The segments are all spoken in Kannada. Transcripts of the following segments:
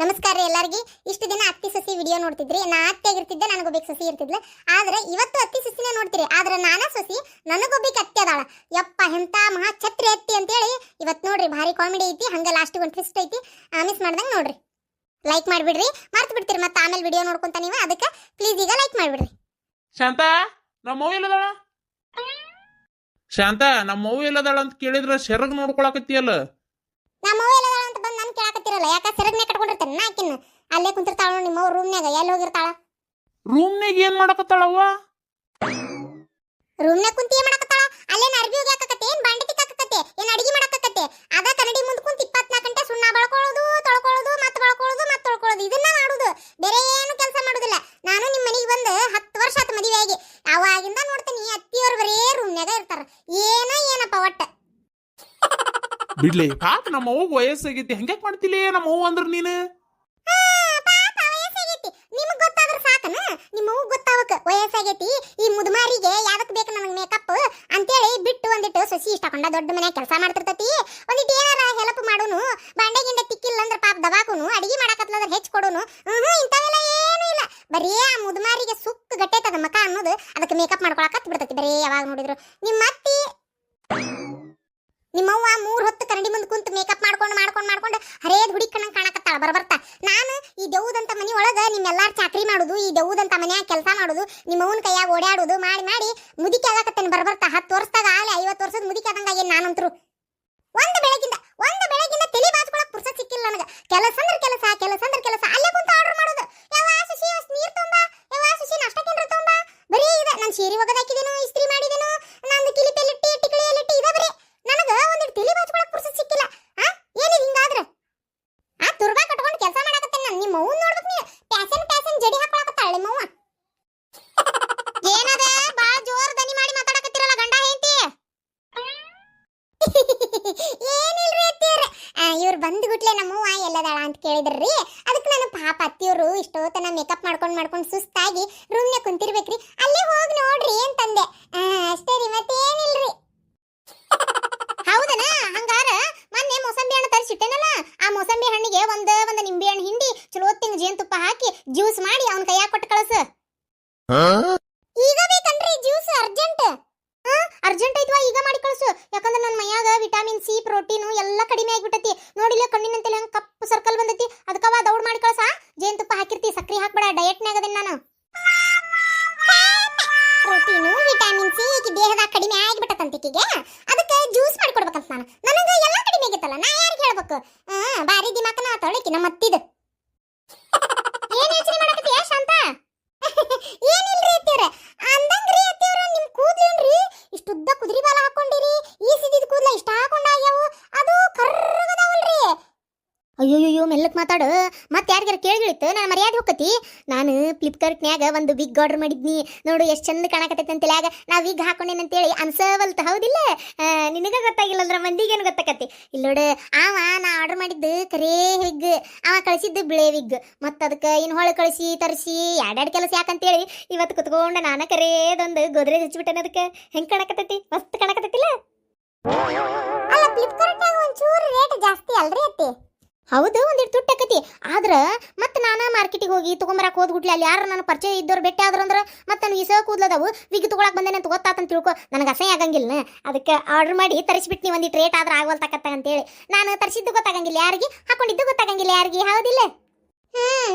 ನಮಸ್ಕಾರ ಎಲ್ಲರಿಗೂ. ಇಷ್ಟು ದಿನ ಅತ್ತಿ ಸಸಿ ವಿಡಿಯೋ ನೋಡ್ತಿದ್ರಿ. ನಾ ಅತ್ತೆಗಿರ್ತಿದ್ದೆ, ನನಗೊಬ್ಬ ಸಸಿ ಇರ್ತಿದ್ಲ. ಆದ್ರೆ ಇವತ್ತು ಅತ್ತಿ ಸಸಿನೇ ನೋಡ್ತೀರಿ. ಆದ್ರೆ ನಾನಾ ಸಸಿ ನನಗೊಬ್ಬ ಅತ್ತಿ ಅದಾಳ. ಯಪ್ಪ ಎಂತ ಮಹಾ ಛತ್ರಿ ಅತ್ತಿ ಅಂತೇಳಿ ಇವತ್ತು ನೋಡ್ರಿ ಭಾರಿ ಕಾಮಿಡಿ ಐತಿ. ಹಂಗ ಲಾಸ್ಟ್ ಒಂದು ಟ್ವಿಸ್ಟ್ ಐತಿ. ಮಿಸ್ ಮಾಡ್ದಂಗೆ ನೋಡ್ರಿ. ಲೈಕ್ ಮಾಡ್ಬಿಡ್ರಿ, ಮರ್ತು ಬಿಡ್ತೀರಿ ಮತ್ತೆ ಆಮೇಲೆ ವಿಡಿಯೋ ನೋಡ್ಕೊಂತ ನೀವು. ಅದಕ್ಕೆ ಪ್ಲೀಸ್ ಈಗ ಲೈಕ್ ಮಾಡ್ಬಿಡ್ರಿ. ಶಾಂತ, ನಮ್ಮ ಅವ್ವ ಎಲ್ಲದಾಳ? ಶಾಂತ, ನಮ್ಮ ಅವ್ವ ಎಲ್ಲದಾಳ ಅಂತ ಕೇಳಿದ್ರ ಸೆರಗ್ ನೋಡ್ಕೊಳಕತ್ತಿಯಲ್ಲ. ನಮ್ಮ ಅವ್ವ ಎಲ್ಲದಾಳ ಅಂತ ಬಂದು ನಾನು ಕೇಳಕತ್ತಿರಲ್ಲ. ಯಾಕ ಸೆರಗ್ನೇ ಕಟ್ಕೊಂಡಿರ್ತಾನೆ ನಾ ಆಕಿನ್ನ. ಅಲ್ಲೇ ಕುಂತಿರ್ತಾಳ ನಿಮ್ಮ ಅವ್ವ ರೂಮ್ನ್ಯಾಗ. ಎಲ್ಲಿ ಹೋಗಿರ್ತಾಳ? ರೂಮ್ನಾಗ ಏನ್ ಮಾಡಕತ್ತಾಳವ್ವ? ರೂಮ್ನ್ಯಾಗ ಕುಂತಿ ಏನ್ ಮಾಡಕತ್ತಾಳ? ಅಲ್ಲೇನ ಅರ್ಬಿ ಹೋಗ್ಯಾಕತ್ತೆ, ಏನ್ ಬಾಂಡೆ ತಿಕ್ಕಾಕತ್ತೆ, ಏನ್ ಅಡಿಗೆ ಮಾಡಕತ್ತೆ? ಅದ ಕನ್ನಡಿ ಮುಂದೆ ಕುಂತ 24 ಗಂಟೆ ಸುಣ್ಣ ಬಳಕೊಳ್ಳೋದು, ತೊಳ್ಕೊಳ್ಳೋದು, ಮತ್ತೆ ಬಳಕೊಳ್ಳೋದು, ಮತ್ತೆ ತೊಳ್ಕೊಳ್ಳೋದು, ಇದನ್ನ ಮಾಡುದು. ಬೇರೆ ಏನು ಕೆಲಸ ಮಾಡುದಿಲ್ಲ. ನಾನು ನಿಮ್ಮ ಮನೆಗೆ ಬಂದು 10 ವರ್ಷ ಆತ ಮದುವೆ ಆಗಿ. ಅವಾಗಿಂದ ನೋಡ್ತೀನಿ ಅತ್ತಿಯವ್ರು ಬರೇ ರೂಮ್ನ್ಯಾಗ ಇರ್ತಾರ. ಏನಪ್ಪ ಒಟ್ಟ ಬಿಡ್ಲಿ ಪಾಪ, ನಮ್ಮ ಅವ್ವ ವಯಸ್ಸಾಗೈತಿ, ಹಂಗ್ಯಾಕ್ ಮಾಡ್ತಿಲ್ಲ ನಮ್ಮ ಅವ್ವ ಅಂದ್ರ ನೀನು? ನಿಮಗ್ ಗೊತ್ತಾದ್ರ ಸಾಕನ? ನಿಮ್ಮ ಅವ್ವ ಗೊತ್ತಾವಕ ವಯಸ್ಸಾಗೈತಿ. ಈ ಮುದುಮಾರಿಗೆ ಯಾವಕ್ ಬೇಕು ನನಗೆ ಮೇಕಪ್ ಅಂತೇಳಿ ಬಿಟ್ಟು ಒಂದಿಟ್ಟು ಸಸಿ ಇಷ್ಟಕೊಂಡ ದೊಡ್ಡ ಮನ್ಯಾಗ ಕೆಲಸ ಮಾಡ್ತಿರ್ತತಿ. ಒಂದಿಟ್ಟು ಏನಾರ ಹೆಲ್ಪ್ ಮಾಡೋನು, ಬಾಂಡೆ ಗಿಂಡೆ ತಿಕ್ಕಿಲ್ಲ ಅಂದ್ರೆ ಪಾಪ ದವಾಕುನು, ಅಡಿಗೆ ಮಾಡಕತ್ಲಂದ್ರೆ ಹೆಚ್ಚು ಕೊಡೋನು. ಇಂಥವೆಲ್ಲ ಏನೂ ಇಲ್ಲ. ಬರೀ ಆ ಮುದುಮಾರಿಗೆ ಸುಕ್ಕ ಗಟ್ಟೆತದ ಮಕ ಅನ್ನೋದು. ಅದಕ್ಕೆ ಮೇಕಪ್ ಮಾಡ್ಕೊಳಕತ್ ಬಿಡ್ತತಿ. ಬರೀ ಯಾವಾಗ ನೋಡಿದ್ರು ನಿಮ್ಮ ಅತ್ತಿ ನಿಮ್ಮವ್ವ 3 ಹೊತ್ತು ಕನ್ನಡಿ ಮುಂದೆ ಕುಂತು ಮೇಕಪ್ ಮಾಡ್ಕೊಂಡು ಹರೇದ್ ಹುಡುಕಣಂಗ್ ಕಾಣಕತ್ತಾಳ ಬರ್ಬರ್ತಾ. ನಾನು ಈ ದೇವುದಂತ ಮನಿ ಒಳಗ ನಿಮ್ಮೆಲ್ಲಾರು ಚಾಕ್ರಿ ಮಾಡುದು, ಈ ದೇವುದಂತ ಮನ್ಯಾಗ ಕೆಲಸ ಮಾಡುದು, ನಿಮ್ಮವ್ವನ ಕೈಯಾಗ ಓಡಾಡುದು ಮಾಡಿ ಮುದಿಕೆ ಆಗಕತ್ತೇನೆ ಬರ್ಬರ್ತಾ. 10 ವರ್ಷದಾಗ ಆಲೆ 50 ವರ್ಷದ ಮುದಿಕೆ ಆದಂಗ ಏನ್ ನಾನಂತರು. ಒಂದು ಬೆಳಗಿಂದ ತಲೆ ಬಾಚ್ಕೊಳಕ್ ಪುರ್ಸತ್ ಸಿಕ್ಕಿಲ್ಲ ನನಗೆ. ಕೆಲಸ ಅಂದ್ರೆ ಕೆಲಸ. ಅಲ್ಲೇ ಕುಂತ ಆರ್ಡರ್ ಮಾಡೋದು. ಯಾವ ಸುಶಿ ನೀರ್ ತೊಂಬಾ, ಯಾವ ಸುಶಿ ನಾಷ್ಟಕ್ಕೇನ್ರ ತೊಂಬಾ. ಬರೀ ಇದೆ. ನಾನು ಸೀರೆ ಒಗದಾಕಿದೇನು, ಇಸ್ತ್ರಿ ಮಾಡಿದೇನು, ನಂದು ಕಿಲಿಪೆಲ್ಲಿಟ್ಟಿ ಟಿಕಳಿಯಲ್ಲಿಟ್ಟಿ ಇದೆ. ಬರೀ ನನಗ ಒಂದಿಟ್ಟು ತಲೆ ಬಾಚ್ಕೊಳಕ್ ಪುರ್ಸತ್ ಸಿಕ್ಕಿಲ್ಲ. ಏನಿದೆ ಹಿಂಗಾದ್ರೆ? ತುರ್ಬಾ ಕಟ್ಕೊಂಡು ಕೆಲಸ ಮಾಡಕತ್ತೇನೆ ನಾನು. ನಿಮ್ಮ ಅವ್ವ ನೋಡ್ಬೇಕು ನೀ. ಪ್ಯಾಸನ್ ಜಡಿ ಹಾಕೊಳಕತ್ತಾಳ ನಿಮ್ಮವ್ವ. ಏನದ ಬಾ ಜೋರ್ ದನಿ ಮಾಡಿ ಮಾತಾಡಕತ್ತಿರಲ್ಲ ಗಂಡ ಹೆಂಡತಿ? ಏನಿಲ್ರಿ ಅತ್ತಿಯವ್ರೆ, ಇವ್ರು ಬಂದ್ಗುಟ್ಲೆ ನಮ್ಮವ್ವ ಎಲ್ಲದಾಳ ಅಂತ ಕೇಳಿದ್ರಿ. ಅದಕ್ಕೆ ನಾನು ಪಾಪ ಅತ್ತಿಯವರು ಇಷ್ಟೋತನ ಮೇಕಪ್ ಮಾಡ್ಕೊಂಡು ಸುಸ್ತಾಗಿ ರೂಮ್ನ್ಯಾಗ ಕುಂತಿರ್ಬೇಕ್ರಿ. ಅಲ್ಲೇ ಹೋಗಿ ನೋಡ್ರಿ ಅಂತಂದೆ. ಅಷ್ಟೇ ರೀ, ಮತ್ತೇನಿಲ್ರಿ. ಹೌದನ? ಹಂಗಾರ ಮೊನ್ನೆ ಮೋಸಂಬಿ ಹಣ್ಣು ತರಿಸಿಟ್ಟೇನಲ್ಲ, ಆ ಮೋಸಂಬಿ ಹಣ್ಣಿಗೆ ಒಂದು ನಿಂಬೆ ಹಣ್ಣು ಹಿಂಡಿ ಚಲೋ ತಿಂಗ್ ಜೇನುತುಪ್ಪ ಹಾಕಿ ಜ್ಯೂಸ್ ಮಾಡಿ ಅವನ ಕೈಯಾಗ ಕೊಟ್ಟು ಕಳಸು. ಈಗ ಬೇಕನ್ರಿ ಜ್ಯೂಸ್? ಅರ್ಜೆಂಟ್ ಐತ್ವಾ, ಈಗ ಮಾಡಿ ಕಳಸು. ಯಾಕಂದ್ರೆ ನನ್ನ ಮೈಯಾಗ ವಿಟಮಿನ್ ಸಿ, ಪ್ರೋಟೀನು ಎಲ್ಲ ಕಡಿಮೆ ಆಗಿಬಿಟ್ಟತಿ. ನೋಡಿಲ್ಲ ಕಣ್ಣಿನಂತೆಲ್ಲ ಹಂಗೆ ಕಪ್ಪು ಸರ್ಕಲ್ ಬಂದತಿ. ಅದಕ್ಕವ ದೌಡ್ ಮಾಡಿ ಕಳಸ. ಜೇನುತುಪ್ಪ ಹಾಕಿರ್ತಿ, ಸಕ್ರಿ ಹಾಕ್ಬೇಡ. ಡಯಟ್ನಾಗ ಅದನ್ನ ನಾನು. ಪ್ರೋಟೀನು, ವಿಟಮಿನ್ ಸಿ ಈಕಿ ದೇಹದಾಗ ಕಡಿಮೆ ಆಗಿಬಿಟ್ಟತಂತಿಕಿಗೆ. ಅದಕ್ಕೆ ಜ್ಯೂಸ್ ಮಾಡಿ ಕೊಡ್ಬೇಕಂತ ನಾನು. ನನಗೆ ಎಲ್ಲ ಕಡಿಮೆ ಆಗಿತ್ತಲ್ಲ, ನಾ ಯಾರಿಗೆ ಹೇಳ್ಬೇಕು? ಬಾರಿ ದಿಮಾಕನ ಆತವಳಿಕಿ ನಮ್ಮ ಅತ್ತಿದ. ಏನ್ ಯೋಚನೆ ಮಾಡಕತ್ತೀಯ ಶಾಂತ? ಏನಿಲ್ರಿ ಅತ್ತಿಯವ್ರೆ. ಅಂದಂಗ್ರಿ ಅತ್ತಿಯವ್ರ, ನಿಮ್ ಕೂದ್ಲೇನ್ರಿ ಇಷ್ಟು ಉದ್ದ ಕುದುರೆ ಬಾಲ ಹಾಕೊಂಡಿರಿ? ಈ ಸಿದ್ದಿದ ಕೂದ್ಲ ಇಷ್ಟ ಹಾಕೊಂಡಾಗ್ಯಾವು, ಅದು ಕರ್ರಗದಾವಲ್ರಿ. ಅಯ್ಯೋಯ್ಯೋ ಮೆಲ್ಲಕ್ ಮಾತಾಡು. ಮತ್ತೆ ಯಾರಿಗಾರ ಕೇಳಿಳಿತ್ತು ನಾನು ಮರ್ಯಾದೆ ಹೋಗತಿ. ನಾನು ಫ್ಲಿಪ್ಕಾರ್ಟ್ನ್ಯಾಗ ಒಂದು ವಿಗ್ ಆರ್ಡರ್ ಮಾಡಿದ್ನಿ. ನೋಡು ಎಷ್ಟು ಚಂದ ಕಾಣಕತ್ತೈತೆ ಅಂತೇಳಿ. ಆಗ ನಾ ವಿಗ್ ಹಾಕೊಂಡೇನಂತೇಳಿ ಅನ್ಸವಲ್ತ, ಹೌದಿಲ್ಲ? ನಿನಗ ಗೊತ್ತಾಗಿಲ್ಲ ಅಂದ್ರೆ ಮಂದಿಗೇನು ಗೊತ್ತಾಕತಿ? ಇಲ್ಲ ನೋಡು, ನಾ ಆರ್ಡರ್ ಮಾಡಿದ್ದು ಕರೇ ವಿಗ್, ಅವ ಕಳಿಸಿದ್ದು ಬಿಳೆ ವಿಗ್. ಮತ್ತು ಅದಕ್ಕೆ ಇನ್ನು ಹೊಳೆ ಕಳಿಸಿ ತರಿಸಿ ಎರಡೆರಡು ಕೆಲಸ ಯಾಕಂತೇಳಿ ಇವತ್ತು ಕುತ್ಕೊಂಡು ನಾನು ಕರೇದೊಂದು ಗೋದ್ರೇಜ್ ಹಚ್ಚಿಬಿಟ್ಟೇನೆ. ಅದಕ್ಕೆ ಹೆಂಗೆ ಕಾಣಕತ್ತೈತಿ? ಮಸ್ತ್ ಕಾಣಕತ್ತೈತಿಲ್ಲ? ಅಲ್ಲ, ಫ್ಲಿಪ್ಕಾರ್ಟ್ನ್ಯಾಗ ಒಂಚೂರು ರೇಟ್ ಜಾಸ್ತಿ ಅಲ್ರಿ ಅತ್ತಿ? ಹೌದು, ಒಂದಿಟ್ಟು ತುಟ್ಟಕತಿ. ಆದ್ರೆ ಮತ್ತೆ ನಾನು ಮಾರ್ಕೆಟಿಗೆ ಹೋಗಿ ತೊಗೊಂಬರಕ್ಕೆ ಹೋದ್ಗುಟ್ಲಿ ಅಲ್ಲಿ ಯಾರು ನನ್ನ ಪರಿಚಯ ಇದ್ದವ್ರು ಬೆಟ್ಟ ಆದ್ರು ಅಂದ್ರೆ ಮತ್ತೆ ನನಗೆ ಇಸೋ ಕೂದಲದವು ವಿಗ್ ತೊಗೊಳಕ್ಕೆ ಬಂದೇನೆ ಅಂತ ಗೊತ್ತಾತಂತ ತಿಳ್ಕೊ. ನನಗೆ ಅಸಹ್ಯ ಆಗಂಗಿಲ್ಲ. ಅದಕ್ಕೆ ಆರ್ಡರ್ ಮಾಡಿ ತರಿಸ್ಬಿಟ್ಟು ಒಂದಿಟ್ಟು ರೇಟ್ ಆದ್ರೆ ಆಗವಲ್ ತಕ್ಕಂತೇಳಿ. ನಾನು ತರಿಸಿದ್ದು ಗೊತ್ತಾಗಂಗಿಲ್ಲ ಯಾರಿಗೆ, ಹಾಕೊಂಡಿದ್ದು ಗೊತ್ತಾಗಂಗಿಲ್ಲ ಯಾರಿಗೆ, ಹೌದಿಲ್ಲ?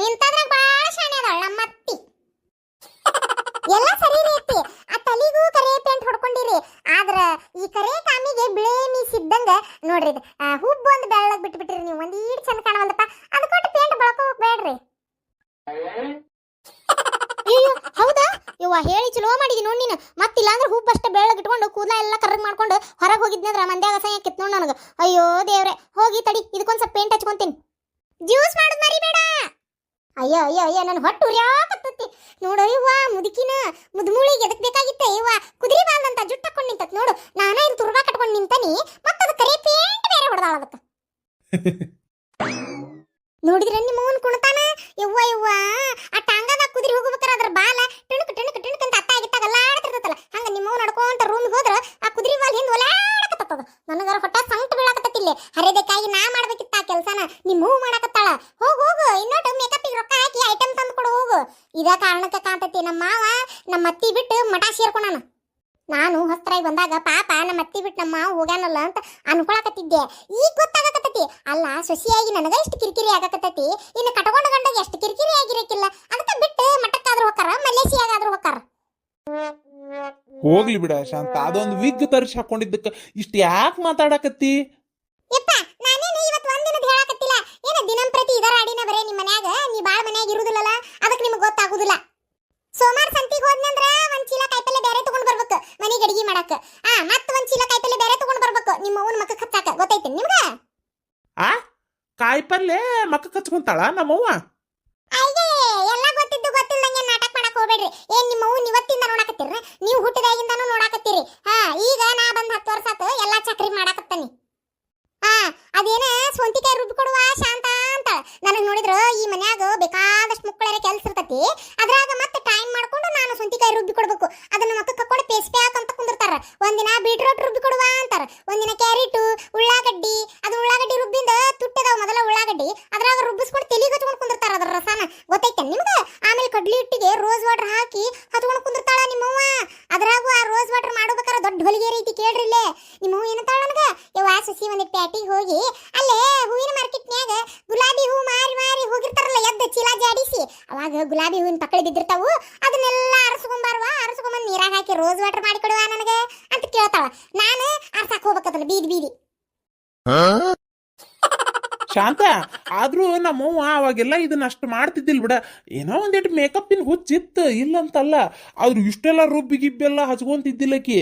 ಇಂಥದ್ರಾಗ ಭಾಳ ಶಾಣೆ ಅದಾಳ ನಮ್ಮ ಅತ್ತಿ. ಎಲ್ಲ ಸರಿ ರೀತಿ. ಆ ತಲೆಗೂ ಕರೆ ಪೇಂಟ್ ಹೊಡ್ಕೊಂಡಿರಿ. ಆದ್ರ ಈ ಕರೆ ಕಾಮಿಗೆ ಬಿಳೆ ಮೀಸಿದ್ದಂಗ ನೋಡ್ರಿ. ಹುಬ್ಬು ಒಂದು ಬೆಳ್ಳಗ್ ಬಿಟ್ಬಿಟ್ಟಿರಿ ನೀವು. ಒಂದು ಈಡ್ ಚಂದ ಕಾಣವಲ್ದಪ್ಪ. ಅದು ಕೊಟ್ಟು ಪೇಂಟ್ ಬಳಕೋಕ್ ಬೇಡ್ರಿ. ಅಯ್ಯೋ ಹೌದಾ? ಇವ್ವ ಹೇಳಿ ಚಲೋ ಮಾಡಿದಿ ನೋಡಿ ನೀನು. ಮತ್ತಿಲ್ಲ ಅಂದ್ರೆ ಹುಬ್ಬು ಅಷ್ಟೇ ಬೆಳ್ಳಗ್ ಇಟ್ಕೊಂಡು ಕೂದಲ ಎಲ್ಲ ಕರ್ರಗ್ ಮಾಡ್ಕೊಂಡು ಹೊರಗೆ ಹೋಗಿದ್ನಂದ್ರ ಮಂದ್ಯಾಗ ಅಸಹ್ಯ ಕಿತ್ ನೋಡ್ ನನಗೆ. ಅಯ್ಯೋ ದೇವ್ರೆ, ಹೋಗಿ ತಡಿ ಇದಕ್ಕೊಂದ್ ಸ್ವಲ್ಪ ಪೇಂಟ್ ಹಚ್ಕೊಂತೀನಿ. ಜ್ಯೂಸ್ ಮಾಡೋದು ಮರಿಬೇಡ. ಅಯ್ಯೋ ನನ್ನ ಹೊಟ್ಟು ಉರಿಯಾಕತ್ತೈತಿ ನೋಡು. ಇವ್ವ ಮುದುಕಿನ ಮುದುಮೂಳಿಗೆ ಎದಕ್ ಬೇಕಾಗಿತ್ತೆ? ಇವ್ವ ಕುದುರೆ ಬಾಲ್ದಂತ ಜುಟ್ಟು ಹಾಕೊಂಡು ನಿಂತತ್ ನೋಡು. ನಾನ ಇಲ್ಲಿ ತುರ್ಬಾ ಕಟ್ಕೊಂಡು ನಿಂತಾನಿ. ಮತ್ತದ ಕರೆ ಪೇಂಟ್ ಬೇರೆ ಹೊಡೆದಾಳ ಅದಕ್ಕೆ. ನೋಡಿದ್ರೆ ನಿಮ್ಮ ಅವನ್ ಕುಣತಾನ. ಯವ್ವ ಆ ಟಾಂಗದ ಕುದುರೆ ಹೋಗ್ಬೇಕಾರ ಅದ್ರ ಬಾಲ ಟಣಕ್ ಅಂತ ಅತ್ತ ಆಗಿತ್ತಾಗ ಅಲ್ಲಾಡ್ತಿರ್ತಲ್ಲ. ಹಂಗ ನಿಮ್ಮವ್ ನಡ್ಕೊಂತ ರೂಮಿಗೆ ಹೋದ್ರ ಆ ಕುದುರೆ ಬಾಲ್ ಹಿಂದ್ ಒಲಾಡಕತ್ತದ. ನನಗರ ಹೊಟ್ಟ ಸಂಕಟ ಬೀಳಾಕತ್ತಿಲ್ಲ. ಹರಿದಕ್ಕಾಗಿ ನಾ ಮಾಡ್ಬೇಕಿತ್ತ ಆ ಕೆಲಸನ. ನಿಮ್ಮವ್ ಮಾಡಕತ್ತಾಳ. ಅಂತಾಳ. ಹೋಗು ಇನ್ನೊಟ್ಟು ಮೇಕಪ್ಪಿಗೆ ರೊಕ್ಕ ಹಾಕಿ ಐಟಮ್ ತಂದು ಕೊಡು ಹೋಗು. ಇದ ಕಾರಣಕ್ಕೆ ಕಾಂತತಿ ನಮ್ಮ ಮಾವ ನಮ್ಮ ಅತ್ತಿ ಬಿಟ್ಟು ಮಠ ಸೇರ್ಕೊಂಡಾನ. ನಾನು ಹೊಸ್ತ್ರಾಗಿ ಬಂದಾಗ ಪಾಪ ನಮ್ಮ ಅತ್ತಿ ಬಿಟ್ಟು ನಮ್ಮ ಮಾವ ಹೋಗ್ಯಾನಲ್ಲ ಅಂತ ಅನ್ಕೊಳಕತ್ತಿದ್ದೆ. ಈಗ ಗೊತ್ತಾಗಕತ್ತತಿ ಅಲ್ಲ ಸೊಸಿಯಾಗಿ ನನಗ ಇಷ್ಟು ಕಿರಿಕಿರಿ ಆಗಕತ್ತತಿ, ಇನ್ನು ಕಟ್ಕೊಂಡ ಗಂಡಗೆ ಎಷ್ಟು ಕಿರಿಕಿರಿ ಆಗಿರಕ್ಕಿಲ್ಲ. ಅದಕ್ಕೆ ಬಿಟ್ಟು ಮಠಕ್ಕಾದ್ರೂ ಹೋಗಾರ ಮಲೇಸಿಯಾಗಾದ್ರೂ ಹೋಗಾರ. ಹೋಗ್ಲಿ ಬಿಡ ಶಾಂತ, ಅದೊಂದು ವಿಗ್ ತರಿಸಿ ಹಾಕೊಂಡಿದ್ದಕ್ಕ ಇಷ್ಟ ಯಾಕೆ ಮಾತಾಡಕತ್ತಿ? ಯಪ್ಪ ನಾನೇನು ಇವತ್ತು ಒಂದಿನದ ಹೇಳಕತ್ತಿಲ್ಲ. ಏನ ದಿನಂಪ್ರತಿ ಇದರ ಅಡಿನ ಬರೇ ನಿಮ್ಮ ಮನ್ಯಾಗ ನೀ ಬಾಳ ಮನ್ಯಾಗ ಇರುದಿಲ್ಲಲ್ಲ, ಅದಕ್ಕೆ ನಿಮಗೆ ಗೊತ್ತಾಗುದಿಲ್ಲ. ಸೋಮವಾರ ಸಂತಿಗೆ ಹೋದ್ನಂದ್ರ ಒಂದ್ ಚೀಲ ಕಾಯಿಪಲ್ಲೆ ಬೇರೆ ತಗೊಂಡ್ ಬರ್ಬೇಕು ಮನೆಗೆ ಅಡಿಗೆ ಮಾಡಾಕ. ಮತ್ತ ಒಂದ್ ಚೀಲ ಕಾಯಿಪಲ್ಲೆ ಬೇರೆ ತಗೊಂಡ್ ಬರ್ಬೇಕು ನಿಮ್ಮ ಅವ್ವನ ಮಕ್ಕ ಹಚ್ಚಾಕ. ಗೊತ್ತೈತಿ ನಿಮ್ಗ? ಆ ಕಾಯಿಪಲ್ಲೆ ಮಕ್ಕ ಕಚ್ಕೊಂತಾಳ ನಮ್ಮವ್ವ? ಅಯ್ಯೇ ಎಲ್ಲ ಗೊತ್ತಿದ್ದು ಗೊತ್ತಿಲ್ಲಂಗೆ ನಾಟಕ ಮಾಡಕ್ ಹೋಗ್ಬೇಡ್ರಿ. ಏನ್ ನಿಮ್ಮ ಅವ್ವನ ಇವತ್ತಿಂದ ನೋಡಾಕತ್ತೀರಿ? ನೀವು ಹುಟ್ಟಿದಾಗಿಂದಾನು ನೋಡಾಕತ್ತೀರಿ. ಈಗ ನಾ ಬಂದ್ 10 ವರ್ಷ ಆತು ಎಲ್ಲಾ ಚಕ್ರಿ ಮಾಡಾಕತ್ತನಿ. ಅದೇನ ಸ್ವಂತಿಕಾಯಿ ರುಬ್ಬಿ ಕೊಡುವ ಶಾಂತ ಅಂತ ನನಗ್ ನೋಡಿದ್ರ ಈ ಮನ್ಯಾಗ ಬೇಕಾದಷ್ಟು ಮುಕ್ಕಳರೆ ಕೆಲ್ಸ ಇರ್ತತಿ. ಅದ್ರಾಗ ಮತ್ತೆ ಟೈಮ್ ಮಾಡ್ಕೊಂಡು ನಾನು ಸ್ವಂತಿಕಾಯಿ ರುಬ್ಬಿ ಕೊಡ್ಬೇಕು. ಅದನ್ನ ಮಕ್ಕ ಕಕ್ಕೊಂಡು ಪೇಸ್ಪ್ಯಾಕ್ ಅಂತ ಕುಂದಿರ್ತಾರ. ಒಂದಿನ ಬೀಟ್ರೋಟ್ ರುಬ್ಬಿ ಕೊಡುವ ಅಂತಾರ, ಒಂದಿನ ಕ್ಯಾರೆಟ್ ಉಳ್ಳಾಗಡ್ಡಿ. ಅದು ಉಳ್ಳಾಗಡ್ಡಿ ರುಬ್ಬಿಂದ ತುಟ್ಟದಾವ ಮೊದಲ ಉಳ್ಳಾಗಡ್ಡಿ, ಅದ್ರಾಗ ರುಬ್ಬಿಸ್ಕೊಂಡು ತೆಲಿಗೆ ಹಚ್ಕೊಂಡು ಕುಂದಿರ್ತಾರ ಅದ್ರ ರಸಾನ. ಗೊತ್ತೈತೆ ನಿಮ್ಗ? ಆಮೇಲೆ ಕಡ್ಲಿ ಹಿಟ್ಟಿಗೆ ರೋಸ್ ವಾಟರ್ ಹಾಕಿ ಹಚ್ಕೊಂಡು ಕುಂದಿರ್ತಾಳ ನಿಮ್ಮವ್ವ. ಅದ್ರಾಗೂ ಆ ರೋಸ್ ವಾಟರ್ ಮಾಡೋಬೇಕಾದ್ರೆ ದೊಡ್ಡ ಹೊಲಿಗೆ ರೀತಿ ಕೇಳ್ರಿ ಇಲ್ಲೇ. ನಿಮ್ಮವ್ವ ಏನಂತಾಳ ನನಗ, ಯವ್ವ ಸಸಿ ಒಂದಿಟ್ಟು ಪ್ಯಾಟಿಗೆ ಹೋಗಿ ಅಲ್ಲೇ ಹೂವಿನ ಮಾರ್ಕೆಟ್ನ್ಯಾಗ ಗುಲಾಬಿ ಹೂ ಮಾರಿ ಮಾರಿ ಹೋಗಿರ್ತಾರಲ್ಲ ಎದ್ದು ಚೀಲ ಜಾಡಿಸಿ, ಅವಾಗ ಗುಲಾಬಿ ಹೂವಿನ ಪಕ್ಕಳಿ ಬಿದ್ದಿರ್ತಾವು, ಅದನ್ನೆಲ್ಲ ಅರಸ್ಕೊಂಬಾರ್ವಾ, ಅರಸ್ಕೊಂಬಂದು ನೀರಾಗ ಹಾಕಿ ರೋಸ್ ವಾಟರ್ ಮಾಡಿ ಕೊಡುವ ನನಗೆ ಅಂತ ಕೇಳ್ತಾಳ. ನಾನು ಅರ್ಸಕ್ ಹೋಗ್ಬೇಕದಲ್ಲ ಬೀದಿ ಬೀದಿ. ಶಾಂತ, ಆದ್ರೂ ನಮ್ಮವ್ವ ಅವಾಗೆಲ್ಲ ಇದನ್ನ ಅಷ್ಟು ಮಾಡ್ತಿದ್ದಿಲ್ ಬಿಡ. ಏನೋ ಒಂದೇಟು ಮೇಕಪ್ಪಿನ ಹುಚ್ಚಿತ್ತು, ಇಲ್ಲಂತಲ್ಲ. ಆದ್ರೂ ಇಷ್ಟೆಲ್ಲ ರುಬ್ಬಿ ಗಿಬ್ಬೆಲ್ಲ ಹಚ್ಕೊಂತಿದ್ದಿಲ್ಲಕಿ.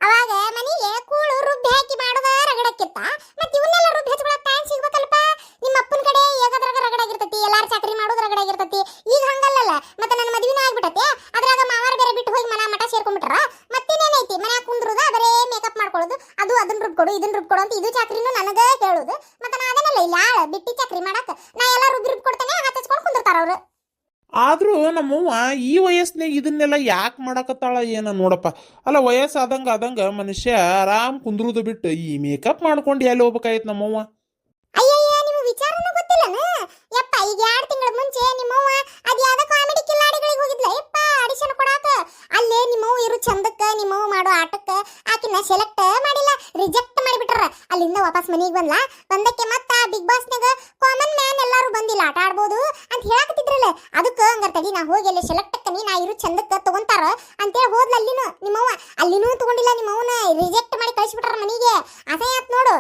ಅವಾಗ ಮನೆಗೆ ಕೂಳು ರುಬ್ಬಿ ಹಾಕಿ ಮಾಡೋದ ರಗಡಕ್ಕಿತ್ತ, ಮತ್ತೆ ಇವನ್ನೆಲ್ಲ ರುಬ್ಬಿ ಹಚ್ಕೊಳಕ್ ಟೈಮ್ ಸಿಗ್ಬೇಕಲ್ಪ. ನಿಮ್ಮ ಅಪ್ಪನ ಕಡೆ ಹೇಗದ್ರಾಗ ರಗಡಾಗಿರ್ತತಿ, ಎಲ್ಲಾರು ಚಾಕರಿ ಮಾಡೋದು ರಗಡಾಗಿರ್ತತಿ. ಈಗ ಹಂಗಲ್ಲಲ್ಲ, ಮತ್ತೆ ನನ್ನ ಮದುವೆನೂ ಆಗ್ಬಿಟ್ಟತಿ. ಅದ್ರಾಗ ಮಾವಾರ ಬೇರೆ ಬಿಟ್ಟು ಹೋಗಿ ಮಠ ಸೇರ್ಕೊಂಡ್ಬಿಟ್ರ. ಮತ್ತೇನೇನೈತಿ ಮನ್ಯಾಗ ಕುಂದ್ರುದ ಬರೇ ಮೇಕಪ್ ಮಾಡ್ಕೊಳ್ಳೋದು, ಅದು ಅದನ್ನ ರುಬ್ಕೊಡು ಇದನ್ನ ರುಬ್ಕೊಡು ಅಂತ ಇದು ಚಾಕ್ರಿನೂ ನನಗ ಹೇಳುದು. ಮತ್ತೆ ನಾ ಅದನ್ನಲ್ಲ ಇಲ್ಲ ಬಿಟ್ಟಿ ಚಾಕ್ರಿ ಮಾಡಕ್ ನಾ ಎಲ್ಲ ರುಬ್ಬಿ ಕೊಡ್ತೇನೆ, ಹಚ್ಚಿಸ್ಕೊಂಡು ಕುಂದಿರ್ತಾರ ಅವ್ರು. ಆದ್ರೂ ನಮ್ಮವ್ವ ಈ ವಯಸ್ಸಿನಾಗ ಇದನ್ನೆಲ್ಲ ಯಾಕೆ ಮಾಡಕತ್ತಾಳ ಏನ ನೋಡಪ್ಪ. ಅಲ್ಲ ವಯಸ್ಸಾದಂಗ ಮನುಷ್ಯ ಆರಾಮ್ ಕುಂದ್ರುದು ಬಿಟ್ಟು ಈ ಮೇಕಪ್ ಮಾಡ್ಕೊಂಡು ಎಲ್ಲಿ ಹೋಗ್ಬೇಕಾಯ್ತು ನಮ್ಮವ್ವ. ಅಯ್ಯಯ್ಯ ನಿಮ್ಗೆ ವಿಚಾರನೂ ಗೊತ್ತಿಲ್ಲನ? ಯಪ್ಪ ಈಗ 2 ತಿಂಗಳ ಮುಂಚೆ ನಿಮ್ಮವ್ವ ಅದ್ ಯಾವ್ದೋ ಕಾಮಿಡಿ ಕಿಲ್ಲಾಡಿಗಳಿಗೆ ಹೋಗಿದ್ಲ ಯಪ್ಪ ಆಡಿಷನ್ ಕೊಡಾಕ. ಅಲ್ಲೇ ನಿಮ್ಮವ್ವ ಇರು ಚಂದಕ್ಕ ನಿಮ್ಮವ್ವ ಮಾಡೋ ಆಟಕ್ಕ ಆಕಿನ ಸೆಲೆಕ್ಟ್ ಮಾಡಿಲ್ಲ, ರಿಜೆಕ್ಟ್ ಮಾಡಿಬಿಟ್ರ. ಅಲ್ಲಿಂದ ವಾಪಸ್ ಮನೆಗೆ ಬಂದಕ್ಕೆ ಮತ್ತ ಬಿಗ್ ಬಾಸ್ನಾಗ ಕಾಮನ್ ಮ್ಯಾನ್ ಎಲ್ಲಾರು ಬಂದಿಲ್ಲ ಆಟ ಆಡ್ಬೋದು ಅಂತ ಹೇಳಕತ್ತಿದ್ರಲ್ಲ. ಅದಕ್ಕೆ ಹಂಗಾರ ತಡಿ ನಾ ಹೋಗಿ ಅಲ್ಲಿ ಸೆಲೆಕ್ಟ್ ಅಕ್ಕನಿ ನಾ ಇರು ಚಂದಕ್ಕ ತಗೊಂತಾರ ಅಂತೇಳಿ ಹೋದ್ಲ. ಅಲ್ಲಿನೂ ನಿಮ್ಮವ್ವ ಅಲ್ಲಿನೂ ತಗೊಂಡಿಲ್ಲ, ನಿಮ್ಮವ್ವನ ರಿಜೆಕ್ಟ್ ಮಾಡಿ ಕಳಿಸ್ಬಿಟ್ರ ಮನೆಗೆ. ಅಸಹ್ಯ ಆತ್ ನೋಡು.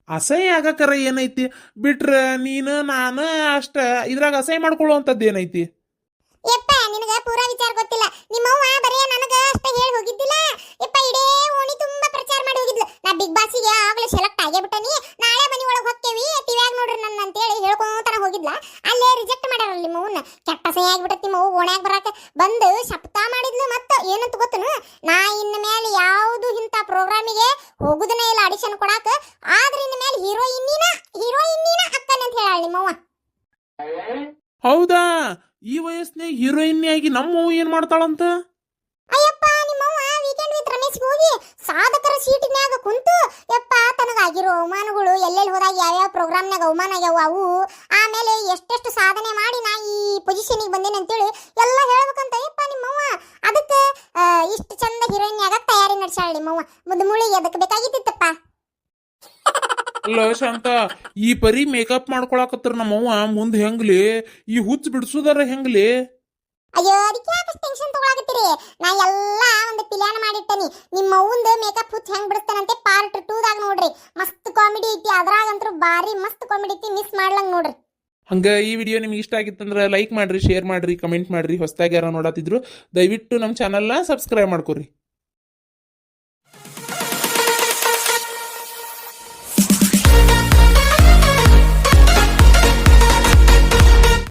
ಅಸಹ್ಯ ಆಗಕರ ಏನೈತಿ ಬಿಟ್ರ ನೀನು ನಾನು ಅಷ್ಟ ಇದ್ರಾಗ ಅಸಹ್ಯ ಮಾಡ್ಕೊಳ್ಳುವಂಥದ್ದು ಏನೈತಿ? ಯಪ್ಪ ನಿನಗ ಪೂರಾ ವಿಚಾರ ಗೊತ್ತಿಲ್ಲ. ನಿಮ್ಮವ್ವ ಬರೇ ನನಗ ಅಷ್ಟ ಹೇಳಿ ಹೋಗಿದ್ದಿಲ್ಲ ಯಪ್ಪ, ಇಡೇ ಓಣಿ ತುಂಬಾ ಪ್ರಚಾರ ಮಾಡಿ ಹೋಗಿದ್ಲು. ನಾ ಬಿಗ್ ಬಾಸಿಗೆ ಆಗ್ಲೇ ಸೆಲೆಕ್ಟ್ ಆಗೇ ಬಿಟ್ಟನಿ, ನಾಳೆ ಮನಿ ಒಳಗೆ ಹೋಗ್ತೇವಿ ಟಿವ್ಯಾಗ ನೋಡ್ರಿ ನನ್ನ ಅಂತೇಳಿ ಹೇಳ್ಕೊಂತಾನ ಹೋಗಿದ್ಲ. ಅಲ್ಲೇ ರಿಜೆಕ್ಟ್ ಮಾಡ್ಯಾರ ನಿಮ್ಮವ್ವನ್ನ. ಕೆಟ್ಟ ಸಹಿ ಆಗ್ಬಿಟ್ಟತಿ ನಿಮ್ಮವ್ವ ಓಣ್ಯಾಗ ಬರಾಕ ಬಂದು ಶಪಥ ಮಾಡಿದ್ಲು. ಮತ್ತ ಏನಂತ ಗೊತ್ತನು, ನಾ ಇನ್ನ ಮೇಲೆ ಯಾವುದು ಇಂಥ ಪ್ರೋಗ್ರಾಮಿಗೆ ಹೋಗುದನೇ ಇಲ್ಲ ಆಡಿಷನ್ ಕೊಡಾಕ. ಆದ್ರೆ ಇನ್ನ ಮೇಲೆ ಹೀರೋಯಿನ್ನಿನ ಅಕ್ಕನ ಅಂತ ಹೇಳ ನಿಮ್ಮವ್ವ. ಹೌದಾ? ಈ ವಯಸ್ಸಿನಾಗ ಹೀರೋಯಿನ್ ಆಗಿ ನಮ್ಮವ್ವ ಏನ್ ಮಾಡ್ತಾಳಂತ? ಅಯ್ಯಪ್ಪ ನಿಮ್ಮವ್ವ ವೀಕೆಂಡ್ ವಿತ್ ರಮೇಶ್ ಹೋಗಿ ಸಾಧಕರ ಸೀಟಿನ್ಯಾಗ ಕುಂತು ಯಪ್ಪ ತನಗಾಗಿರೋ ಅವಮಾನಗಳು, ಎಲ್ಲೆಲ್ಲಿ ಹೋದಾಗ ಯಾವ್ಯಾವ ಪ್ರೋಗ್ರಾಮ್ನಾಗ ಅವಮಾನ ಆಗ್ಯಾವ ಅವು, ಆಮೇಲೆ ಎಷ್ಟೆಷ್ಟು ಸಾಧನೆ ಮಾಡಿ ನಾ ಈ ಪೊಸಿಷನಿಗೆ ಬಂದೇನೆ ಅಂತೇಳಿ ಎಲ್ಲ ಹೇಳ್ಬೇಕಂತ ಯಪ್ಪ ನಿಮ್ಮವ್ವ. ಅದಕ್ಕೆ ಇಷ್ಟು ಚಂದ ಹೀರೋಯಿನ್ ಆಗ ತಯಾರಿ ನಡೆಸಾಳ ನಿಮ್ಮವ್ವ. ಮುದ್ದು ಮುಳಿಗೆ ಅದಕ್ಕೆ ಬೇಕಾಗಿತ್ತಪ್ಪ. ಅಲ್ಲ ಶಾಂತ, ಈ ಪರಿ ಮೇಕಪ್ ಮಾಡ್ಕೊಳಕತ್ರ ನಮ್ಮವ್ವ ಮುಂದೆ ಹೆಂಗ್ಲಿ ಈ ಹುಚ್ಚ ಬಿಡ್ಸುದಾರ ಹೆಂಗ್ಲಿ? ಅಯ್ಯೋ ಅದಕ್ಕೆ ಯಾಕೆ ಟೆನ್ಷನ್ ತಗೊಳಕತ್ತೀರಿ? ನಾ ಎಲ್ಲ ಒಂದು ಪ್ಲಾನ್ ಮಾಡಿಟ್ಟನಿ. ನಿಮ್ಮ ಅವ್ವಂದು ಮೇಕಪ್ ಹುಚ್ಚ ಹೆಂಗ್ ಬಿಡಿಸ್ತಾನಂತೆ ಪಾರ್ಟ್ 2 ದಾಗ ನೋಡ್ರಿ. ಮಸ್ತ್ ಕಾಮಿಡಿ ಐತಿ, ಅದ್ರಾಗಂತೂ ಬಾರಿ ಮಸ್ತ್ ಕಾಮಿಡಿ ಐತಿ, ಮಿಸ್ ಮಾಡ್ಲಂಗ್ ನೋಡ್ರಿ. ಹಂಗ ಈ ವಿಡಿಯೋ ನಿಮ್ಗೆ ಇಷ್ಟ ಆಗಿತ್ತಂದ್ರೆ ಲೈಕ್ ಮಾಡ್ರಿ, ಶೇರ್ ಮಾಡ್ರಿ, ಕಮೆಂಟ್ ಮಾಡ್ರಿ. ಹೊಸದಾಗಿ ಯಾರು ನೋಡತ್ತಿದ್ರು ದಯವಿಟ್ಟು ನಮ್ಮ ಚಾನಲ್ನ ಸಬ್ಸ್ಕ್ರೈಬ್ ಮಾಡ್ಕೊರಿ.